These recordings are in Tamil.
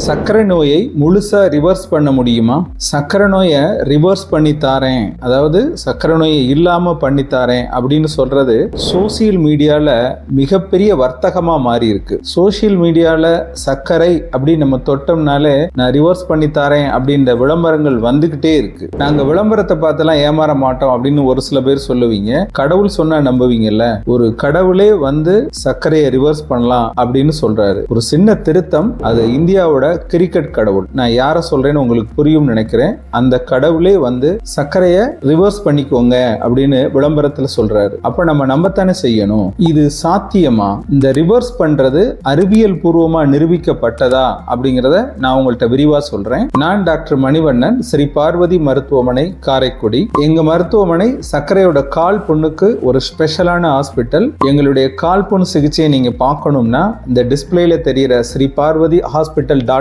சர்க்கரை நோயை முழுசா ரிவர்ஸ் பண்ண முடியுமா? சர்க்கரை நோயை ரிவர்ஸ் பண்ணி தாரேன், அதாவது சர்க்கரை நோயை இல்லாம பண்ணி தாரேன் அப்படின்னு சொல்றது சோசியல் மீடியால மிகப்பெரிய வர்த்தகமா மாறி இருக்கு. சோசியல் மீடியால சர்க்கரை அப்படின்னு நம்ம தொட்டோம்னாலே நான் ரிவர்ஸ் பண்ணி தாரேன் அப்படின்ற விளம்பரங்கள் வந்துகிட்டே இருக்கு. நாங்க விளம்பரத்தை பார்த்தெல்லாம் ஏமாற மாட்டோம் அப்படின்னு ஒரு சில பேர் சொல்லுவீங்க. கடவுள் சொன்னா நம்புவீங்கல்ல? ஒரு கடவுளே வந்து சர்க்கரையை ரிவர்ஸ் பண்ணலாம் அப்படின்னு சொல்றாரு. ஒரு சின்ன திருத்தம், அது இந்தியாவோட கிரிக்கெட் கடவுள். நான் யாரை சொல்றேன்னு உங்களுக்கு புரியும் நினைக்கிறேன். அந்த கடவுளே வந்து சர்க்கரையை ரிவர்ஸ் பண்ணிக்கோங்க அப்படின்னு விளம்பரத்துல சொல்றாரு. அப்ப நம்ம நம்பத்தானே செய்யணும். இது சாத்தியமா? இந்த ரிவர்ஸ் பண்றது அறிவியல் பூர்வமா நிரூபிக்கப்பட்டதா அப்படிங்கறத நான் உங்கள்கிட்ட விரிவா சொல்றேன். நான் டாக்டர் மணிவண்ணன், ஸ்ரீ பார்வதி மருத்துவமனை, காரைக்குடி. எங்க மருத்துவமனை சர்க்கரையோட கால் புண்ணுக்கு ஒரு ஸ்பெஷலான ஹாஸ்பிட்டல். எங்களுடைய கால் புண் சிகிச்சையை நீங்க பார்க்கணும்னா இந்த டிஸ்பிளேல தெரிகிற ஸ்ரீ பார்வதி hospital.com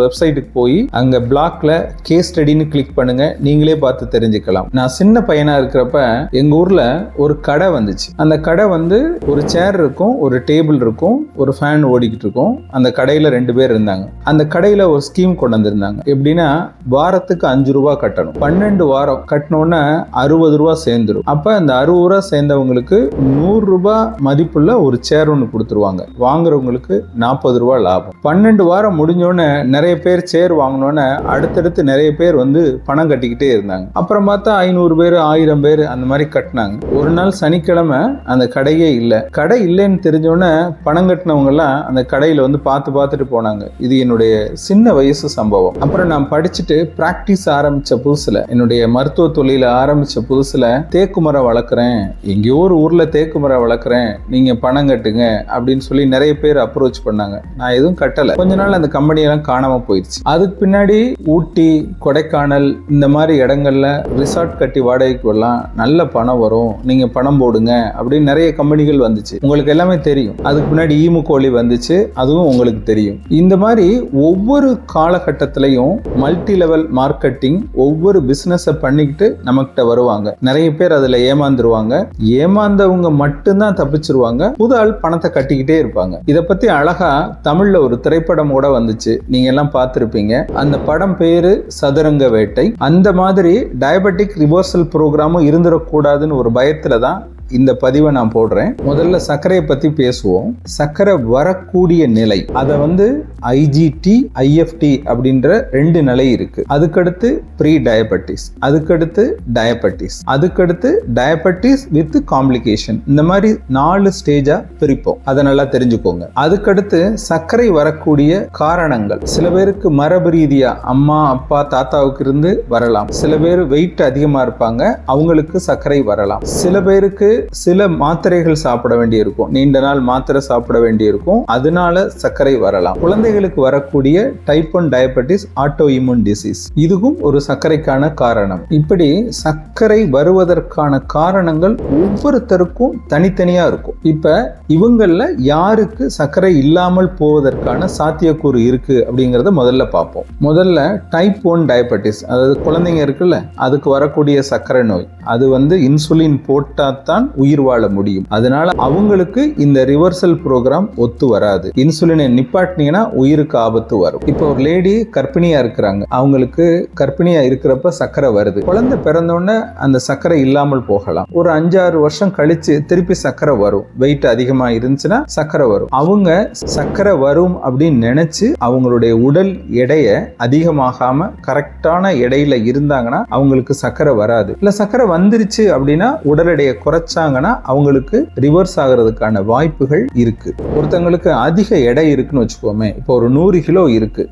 வெப்சைட்டுக்கு போய் அங்க பிளாக்ல கேஸ் ஸ்டடின்னு கிளிக் பண்ணுங்க. நீங்களே பார்த்து தெரிஞ்சுக்கலாம். நான் சின்ன பையனா இருக்கிறப்ப எங்க ஊர்ல ஒரு கடை வந்துச்சு. அந்த கடை வந்து ஒரு சேர் இருக்கும், ஒரு டேபிள் இருக்கும், ஒரு ஃபேன் ஓடிக்கிட்டு இருக்கும். அந்த கடையில 2 பேர் இருந்தாங்க. அந்த கடையில ஒரு ஸ்கீம் கொண்டு வந்திருந்தாங்க. எப்படின்னா வாரத்துக்கு 5 ரூபாய் கட்டணும். 12 வாரம் கட்டணும்னா 60 ரூபாய் சேர்ந்துடும். அப்ப அந்த 60 ரூபாய் சேர்ந்தவங்களுக்கு 100 ரூபாய் மதிப்புள்ள ஒரு சேர் ஒன்று கொடுத்துருவாங்க. வாங்குறவங்களுக்கு 40 ரூபாய் லாபம். 12 வாரம் முடிஞ்சோன்னு நிறைய பேர் சேர் வாங்கினோன்னு அடுத்தடுத்து நிறைய பேர் வந்து பணம் கட்டிக்கிட்டே இருந்தாங்க. அப்புறம் பார்த்தா 500 பேர் 1000 பேர் அந்த மாதிரி கட்டினாங்க. ஒரு நாள் சனிக்கிழமை அந்த கடையே இல்லை. கடை இல்லைன்னு தெரிஞ்சோன்னே பணம் கட்டினவங்க எல்லாம் அந்த கடையில வந்து பார்த்துட்டு போனாங்க. இது என்னுடைய சின்ன வயசு சம்பவம். அப்புறம் நான் படிச்சுட்டு பிராக்டிஸ் ஆரம்பிச்ச புதுசுல, என்னுடைய மருத்துவ தொழில ஆரம்பிச்ச புதுசுல தேக்கு மரம் வளர்க்குறேன், எங்கேயோ ஒரு ஊர்ல தேக்கு மரம் வளர்க்குறேன், நீங்க பணம் கட்டுங்க அப்படின்னு சொல்லி நிறைய பேர் அப்ரோச் பண்ணாங்க. நான் எதுவும் கட்டல. கொஞ்ச நாள் அந்த கம்பெனியெல்லாம் காணாம போயிடுச்சு. அதுக்கு பின்னாடி ஊட்டி, கொடைக்கானல் இந்த மாதிரி இடங்கள்ல ரிசார்ட் கட்டி வாடகைக்கு வரலாம், நல்ல பணம் வரும், நீங்க பணம் போடுங்க அப்படின்னு நிறைய கம்பெனிகள் வந்துச்சு. உங்களுக்கு எல்லாமே தெரியும். அதுக்கு பின்னாடி ஈமு கோழி வந்துச்சு, அதுவும் உங்களுக்கு தெரியும். இந்த மாதிரி ஒவ்வொரு காலகட்டத்திலையும் மல்டி லெவல் மார்க்கெட்டிங் ஒவ்வொரு பிசினஸ் பண்ணிக்கிட்டு நமக்கிட்ட வருவாங்க. நிறைய பேர் அதுல ஏமாந்துருவாங்க. ஏமாந்தவங்க மட்டும்தான் தப்பிச்சிருவாங்க. புது ஆள் பணத்தை கட்டிக்கிட்டே இருப்பாங்க. இதை பத்தி அழகா தமிழ்ல ஒரு திரைப்படம் கூட வந்துச்சு, நீங்க எல்லாம் பார்த்திருப்பீங்க. அந்த படம் பேரு சதுரங்க வேட்டை. அந்த மாதிரி டயபெட்டிக் ரிவர்சல் ப்ரோக்ராமும் இருந்துடக்கூடாதுன்னு ஒரு பயத்துல தான் இந்த பதிவை நான் போடுறேன். முதல்ல சர்க்கரையை பத்தி பேசுவோம். சர்க்கரை வரக்கூடிய நிலை, அதை வந்து ஐஜிடி, ஐஎஃப்டி அப்படின்ற 2 நிலை இருக்கு. அதுக்கடுத்து ப்ரீ டயபெட்டிஸ், அதுக்கடுத்து டயபெட்டிஸ், அதுக்கடுத்து டயபெட்டிஸ் வித் காம்ப்ளிகேஷன். இந்த மாதிரி 4 ஸ்டேஜா பிரிப்போம். அதை நல்லா தெரிஞ்சுக்கோங்க. அதுக்கடுத்து சர்க்கரை வரக்கூடிய காரணங்கள். சில பேருக்கு மரபு ரீதியா அம்மா, அப்பா, தாத்தாவுக்கு இருந்து வரலாம். சில பேர் வெயிட் அதிகமா இருப்பாங்க, அவங்களுக்கு சர்க்கரை வரலாம். சில பேருக்கு சில மாத்திரைகள் சாப்பிட வேண்டியிருக்கும், நீண்ட நாள் மாத்திரை சாப்பிட வேண்டியிருக்கும், அதனால சர்க்கரை வரலாம். குழந்தைகளுக்கு வரக்கூடிய type 1 diabetes, auto immune disease, இதுவும் ஒரு சர்க்கரைக்கான காரணம். இப்படி சர்க்கரை வருவதற்கான காரணங்கள் ஒவ்வொருத்தருக்கும் தனித்தனியா இருக்கும். இப்ப இவங்கள யாருக்கு சர்க்கரை இல்லாமல் போவதற்கான சாத்தியக்கூறு இருக்கு அப்படிங்கறத முதல்ல பார்ப்போம். முதல்ல டைப் 1 டயபெட்டிஸ், அதாவது குழந்தைங்க இருக்குல்ல, அதுக்கு வரக்கூடிய சர்க்கரை நோய், அது வந்து இன்சுலின் போட்டாத்தான் உயிர் வாழ முடியும். அதனால அவங்களுக்கு இந்த ரிவர்சல் ப்ரோக்ராம் ஒத்து வராது. இன்சுலினை நிப்பாட்டினீங்கன்னா உயிருக்கு ஆபத்து வரும். இப்போ ஒரு லேடி கர்ப்பிணியா இருக்கிறாங்க, அவங்களுக்கு கர்ப்பிணியா இருக்கிறப்ப சர்க்கரை வருது. குழந்தை பிறந்தோடனே அந்த சர்க்கரை இல்லாமல் போகலாம். ஒரு 5-6 வருஷம் கழிச்சு திருப்பி சர்க்கரை வரும். வெயிட் அதிகமா இருந்துச்சுன்னா சர்க்கரை வரும். அவங்க சர்க்கரை வரும் அப்படின்னு நினைச்சு அவங்களுடைய உடல் எடைய அதிகமாகாம கரெக்டான எடையில இருந்தாங்கன்னா அவங்களுக்கு சர்க்கரை வராது. இல்ல சர்க்கரை வந்துருச்சு அப்படின்னா உடல் எடையை குறைச்சாங்கன்னா அவங்களுக்கு ரிவர்ஸ் ஆகிறதுக்கான வாய்ப்புகள் இருக்கு. ஒருத்தங்களுக்கு அதிக எடை இருக்குன்னு வச்சுக்கோமே, இப்போ ஒரு 100 கிலோ இருக்கு,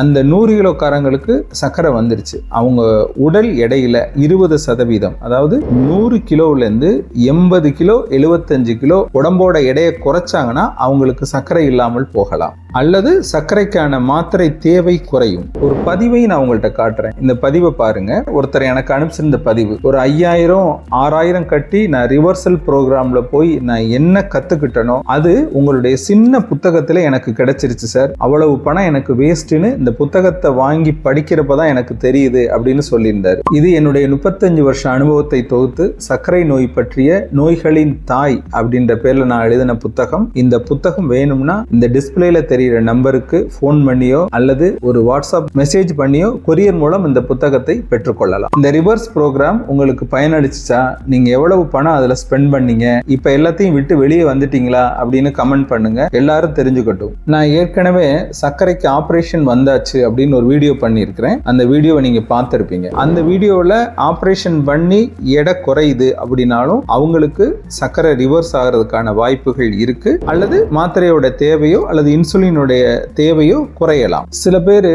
அந்த 100 கிலோக்காரங்களுக்கு சர்க்கரை வந்துருச்சு. அவங்க உடல் எடையில 20%, அதாவது 100 கிலோவிலேருந்து 80 கிலோ 75 கிலோ உடம்போட எடையை குறைச்சாங்கன்னா அவங்களுக்கு சர்க்கரை இல்லாமல் போகலாம். அல்லது சர்க்கரைக்கான மாத்திரை தேவை குறையும். ஒரு பதிவை நான் உங்கள்கிட்ட காட்டுறேன். இந்த பதிவை பாருங்க. ஒருத்தர் எனக்கு அனுப்பிச்சிருந்த பதிவு. ஒரு 5000 6000 கட்டி நான் ரிவர்சல் ப்ரோக்ராம்ல போய் நான் என்ன கத்துக்கிட்டனோ அது உங்களுடைய சின்ன புத்தகத்துல எனக்கு கிடைச்சிருச்சு சார், அவ்வளவு பணம் எனக்கு வேஸ்ட்னு இந்த புத்தகத்தை வாங்கி படிக்கிறப்பதான் எனக்கு தெரியுது அப்படின்னு சொல்லியிருந்தாரு. இது என்னுடைய 35 வருஷ அனுபவத்தை தொகுத்து சர்க்கரை நோய் பற்றிய நோய்களின் தாய் அப்படின்ற பேர்ல நான் எழுதின புத்தகம். இந்த புத்தகம் வேணும்னா இந்த டிஸ்பிளேல தெரிகிற நம்பருக்கு போன் பண்ணியோ அல்லது ஒரு வாட்ஸ்அப் மெசேஜ் பண்ணியோ கொரியர் மூலம் இந்த புத்தகத்தை பெற்றுக்கொள்ளலாம். இந்த ரிவர்ஸ் ப்ரோக்ராம் உங்களுக்கு பயனளிச்சுச்சா, நீங்க எவ்வளவு பணம் அதுல ஸ்பெண்ட் பண்ணீங்க, இப்ப எல்லாத்தையும் விட்டு வெளியே வந்துட்டீங்களா அப்படின்னு கமெண்ட் பண்ணுங்க, எல்லாரும் தெரிஞ்சுக்கட்டும். நான் ஏற்கனவே சர்க்கரைக்கு ஆபரேஷன் வந்தாச்சு அப்படின்னு ஒரு வீடியோ பண்ணியிருக்கிறேன். அந்த வீடியோவை நீங்க பார்த்திருப்பீங்க. அந்த வீடியோவில் ஆபரேஷன் பண்ணி எடை குறையுது அப்படின்னாலும் அவங்களுக்கு சர்க்கரை ரிவர்ஸ் ஆகிறதுக்கான வாய்ப்புகள் இருக்கு, அல்லது மாத்திரையோட தேவையோ அல்லது இன்சுலினுடைய தேவையோ குறையலாம். சில பேர்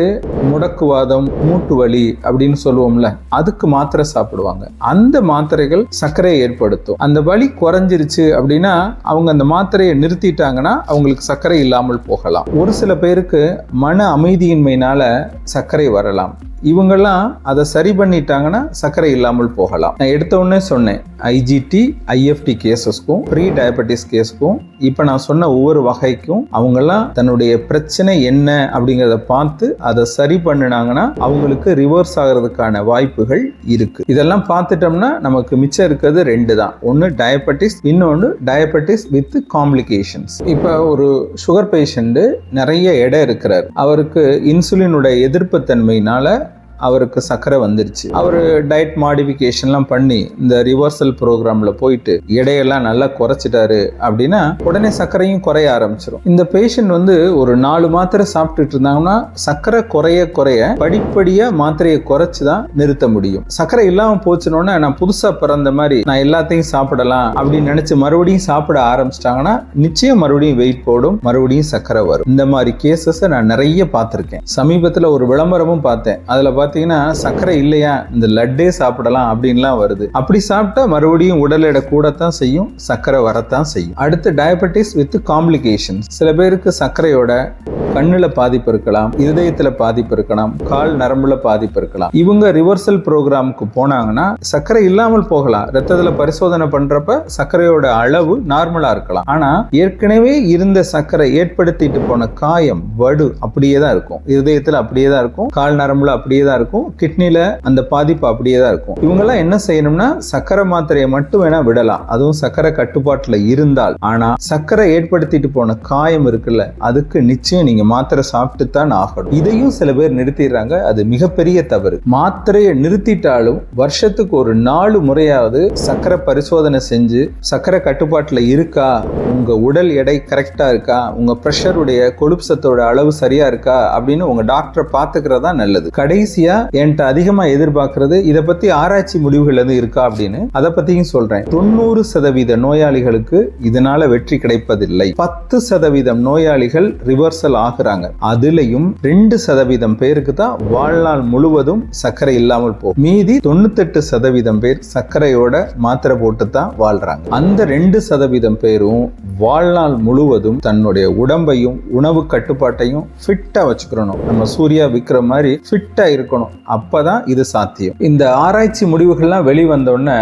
முடக்குவாதம், மூட்டு வலி அப்படின்னு சொல்லுவோம்ல, அதுக்கு மாத்திரை சாப்பிடுவாங்க. அந்த மாத்திரைகள் சர்க்கரையை ஏற்படுத்தும். அந்த வலி குறைஞ்சிருச்சு அப்படின்னா அவங்க அந்த மாத்திரையை நிறுத்திட்டாங்கன்னா அவங்களுக்கு சர்க்கரை இல்லாமல் போகலாம். ஒரு சில பேருக்கு மன அமைதியின்மையினால சர்க்கரை வரலாம். இவங்கெல்லாம் அதை சரி பண்ணிட்டாங்கன்னா சர்க்கரை இல்லாமல் போகலாம். நான் எடுத்த உடனே சொன்னேன், IGT, IFT கேசஸ்க்கும் ப்ரீ டயபெட்டிஸ் கேஸுக்கும் இப்போ நான் சொன்ன ஒவ்வொரு வகைக்கும் அவங்கெல்லாம் தன்னுடைய பிரச்சனை என்ன அப்படிங்கிறத பார்த்து அதை சரி பண்ணினாங்கன்னா அவங்களுக்கு ரிவர்ஸ் ஆகிறதுக்கான வாய்ப்புகள் இருக்கு. இதெல்லாம் பார்த்துட்டோம்னா நமக்கு மிச்சம் இருக்கிறது 2 தான். ஒன்று டயபெட்டிஸ், இன்னொன்று டயபெட்டிஸ் வித் காம்ப்ளிகேஷன்ஸ். இப்போ ஒரு சுகர் பேஷண்ட் நிறைய எடை இருக்கிறார், அவருக்கு இன்சுலினுடைய எதிர்ப்பு தன்மையினால அவருக்கு சர்க்கரை வந்துருச்சு. அவர் டயட் மாடிஃபிகேஷன்லாம் பண்ணி இந்த ரிவர்சல் ப்ரோக்ராமில் போயிட்டு எடையெல்லாம் நல்லா குறைச்சிட்டாரு அப்படின்னா உடனே சர்க்கரையும் குறைய ஆரம்பிச்சிடும். இந்த பேஷண்ட் ஒரு 4 மாத்திரை சாப்பிட்டுட்டு இருந்தாங்கன்னா சர்க்கரை குறைய குறைய படிப்படியாக மாத்திரையை குறைச்சி தான் நிறுத்த முடியும். சர்க்கரை இல்லாமல் போச்சுனோன்னா நான் புதுசாக பிறந்த மாதிரி நான் எல்லாத்தையும் சாப்பிடலாம் அப்படின்னு நினச்சி மறுபடியும் சாப்பிட ஆரம்பிச்சிட்டாங்கன்னா நிச்சயம் மறுபடியும் வெயிட் போடும், மறுபடியும் சர்க்கரை வரும். இந்த மாதிரி கேசஸை நான் நிறைய பார்த்துருக்கேன். சமீபத்தில் ஒரு விளம்பரமும் பார்த்தேன். அதில் சர்க்கரை இல்லையா, இந்த லட்டே சாப்பிடலாம் அப்படின்லாம் வருது. அப்படி சாப்பிட்டா மறுபடியும் உடல் எடை கூடத்தான் செய்யும், சர்க்கரை வரத்தான் செய்யும். அடுத்து டயபெட்டிஸ் வித் காம்ப்ளிகேஷன்ஸ். சில பேருக்கு சர்க்கரையோட கண்ணுல பாதிப்பு இருக்கலாம், இருதயத்துல பாதிப்பு இருக்கலாம், கால் நரம்புல பாதிப்பு இருக்கலாம். இவங்க ரிவர்சல் ப்ரோக்ராமுக்கு போனாங்கன்னா சர்க்கரை இல்லாமல் போகலாம். ரத்தத்துல பரிசோதனை பண்றப்ப சர்க்கரையோட அளவு நார்மலா இருக்கலாம். ஆனா ஏற்கனவே இருந்த சர்க்கரை ஏற்படுத்திட்டு போன காயம், வடு அப்படியே தான் இருக்கும், இருதயத்துல அப்படியே தான் இருக்கும், கால் நரம்புல அப்படியே தான் இருக்கும், கிட்னில அந்த பாதிப்பு அப்படியே தான் இருக்கும். இவங்கெல்லாம் என்ன செய்யணும்னா சர்க்கரை மாத்திரையை மட்டும் வேணா விடலாம், அதுவும் சர்க்கரை கட்டுப்பாட்டுல இருந்தால். ஆனா சர்க்கரை ஏற்படுத்திட்டு போன காயம் இருக்குல்ல, அதுக்கு நிச்சயம் நீங்க மாத்திரை சாப்பிட்டு தான் ஆகணும். இதையும் சில பேர் நிறுத்திடுறாங்க. அது மிகப்பெரிய தவறு. மாத்திரையை நிறுத்திட்டாலும் வருஷத்துக்கு ஒரு 4 முறையாவது சர்க்கரை பரிசோதனை செஞ்சு சர்க்கரை கட்டுப்பாட்டுல இருக்கா, உங்க உடல் எடை கரெக்டா இருக்கா, உங்க பிரஷருடைய கொழுப்பு சத்தோட அளவு சரியா இருக்கா அப்படின்னு உங்க டாக்டரை பார்த்துக்கிறதா நல்லது. கடைசியா என்கிட்ட அதிகமா எதிர்பார்க்கிறது இதை பத்தி ஆராய்ச்சி முடிவுகள் எதுவும் இருக்கா அப்படின்னு, அதை பத்தியும் சொல்றேன். 90% நோயாளிகளுக்கு இதனால வெற்றி கிடைப்பதில்லை. 10% நோயாளிகள் ரிவர்சல் ஆகுறாங்க. அதுலயும் 2% பேருக்கு தான் வாழ்நாள் முழுவதும் சர்க்கரை இல்லாமல் போகும். மீதி 98% பேர் சர்க்கரையோட மாத்திரை போட்டு தான் வாழ்றாங்க. அந்த 2% பேரும் வாழ்நாள் முழுவதும் தன்னுடைய உடம்பையும் உணவு கட்டுப்பாட்டையும் ஃபிட்டா வச்சுக்கணும். நம்ம சூர்யா விக்ரம் மாதிரி ஃபிட்டா இருக்கணும். அப்பதான் இது சாத்தியம். இந்த ஆராய்ச்சி முடிவுகள்லாம் வெளிவந்தோடனே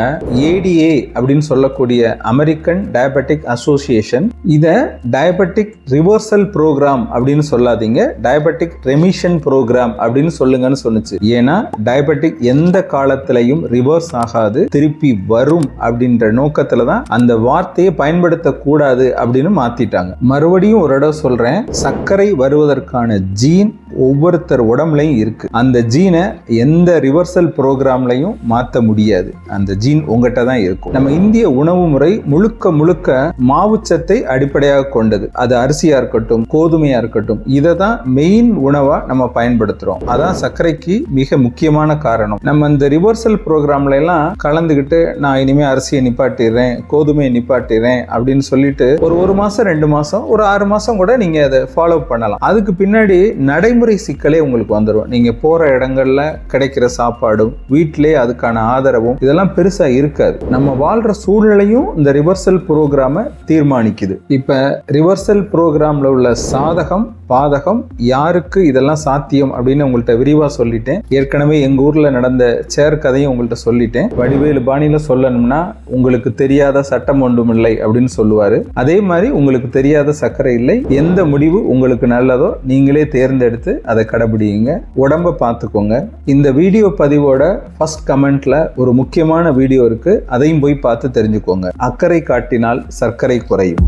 ADA அப்படின்னு சொல்லக்கூடிய அமெரிக்கன் டயபெட்டிக் அசோசியேஷன் இத டயபெட்டிக் ரிவர்சல் ப்ரோக்ராம் அப்படின்னு சொல்லாதீங்க, டயபெட்டிக் ரெமிஷன் ப்ரோக்ராம் அப்படின்னு சொல்லுங்கன்னு சொன்னுச்சு. ஏன்னா டயபெட்டிக் எந்த காலத்திலையும் ரிவர்ஸ் ஆகாது, திருப்பி வரும் அப்படின்ற நோக்கத்துல தான் அந்த வார்த்தையை பயன்படுத்தக்கூடாது அப்படின்னு மாத்திட்டாங்க. மறுபடியும் ஒரு இடம் சொல்றேன், சர்க்கரை வருவதற்கான ஜீன் ஒவ்வொருத்தர் உடம்புலையும் இருக்கு. அந்த ஜீனை எந்த ரிவர்சல் ப்ரோக்ராம்லையும் மாற்ற முடியாது. அந்த ஜீன் உங்ககிட்ட தான் இருக்கும். நம்ம இந்திய உணவு முறை முழுக்க முழுக்க மாவுச்சத்தை அடிப்படையாக கொண்டது. அது அரிசியா இருக்கட்டும், கோதுமையா இருக்கட்டும், இதை தான் மெயின் உணவா நம்ம பயன்படுத்துறோம். அதான் சர்க்கரைக்கு மிக முக்கியமான காரணம். நம்ம இந்த ரிவர்சல் ப்ரோக்ராம்ல எல்லாம் கலந்துகிட்டு நான் இனிமே அரிசியை நிப்பாட்டிடுறேன், கோதுமையை நிப்பாட்டிடுறேன் அப்படின்னு சொல்லிட்டு ஒரு மாசம் 2 மாசம் ஒரு 6 மாசம் கூட நீங்க அதை ஃபாலோ பண்ணலாம். அதுக்கு பின்னாடி நடைமுறை சிக்கலே உங்களுக்கு வந்துடும். நீங்க போற இடங்கள்ல கிடைக்கிற சாப்பாடும் வீட்டிலே அதுக்கான ஆதரவும் இதெல்லாம் பெருசா இருக்காது. நம்ம வாழ்ற சூழ்நிலையும் இந்த ரிவர்சல் ப்ரோக்ராம தீர்மானிக்குது. இப்ப ரிவர்சல் ப்ரோக்ராம்ல உள்ள சாதகம் பாதகம், யாருக்கு இதெல்லாம் சாத்தியம் அப்படின்னு உங்கள்கிட்ட விரிவாக சொல்லிட்டேன். ஏற்கனவே எங்கள் ஊரில் நடந்த சேர் கதையும் உங்கள்கிட்ட சொல்லிட்டேன். வடிவேலு பாணியில் சொல்லணும்னா உங்களுக்கு தெரியாத சட்டம் ஒன்றும் இல்லை அப்படின்னு சொல்லுவார். அதே மாதிரி உங்களுக்கு தெரியாத சர்க்கரை இல்லை. எந்த முடிவு உங்களுக்கு நல்லதோ நீங்களே தேர்ந்தெடுத்து அதை கடைபிடிங்க. உடம்பை பார்த்துக்கோங்க. இந்த வீடியோ பதிவோட ஃபர்ஸ்ட் கமெண்ட்ல ஒரு முக்கியமான வீடியோ இருக்கு, அதையும் போய் பார்த்து தெரிஞ்சுக்கோங்க. அக்கறை காட்டினால் சர்க்கரை குறையும்.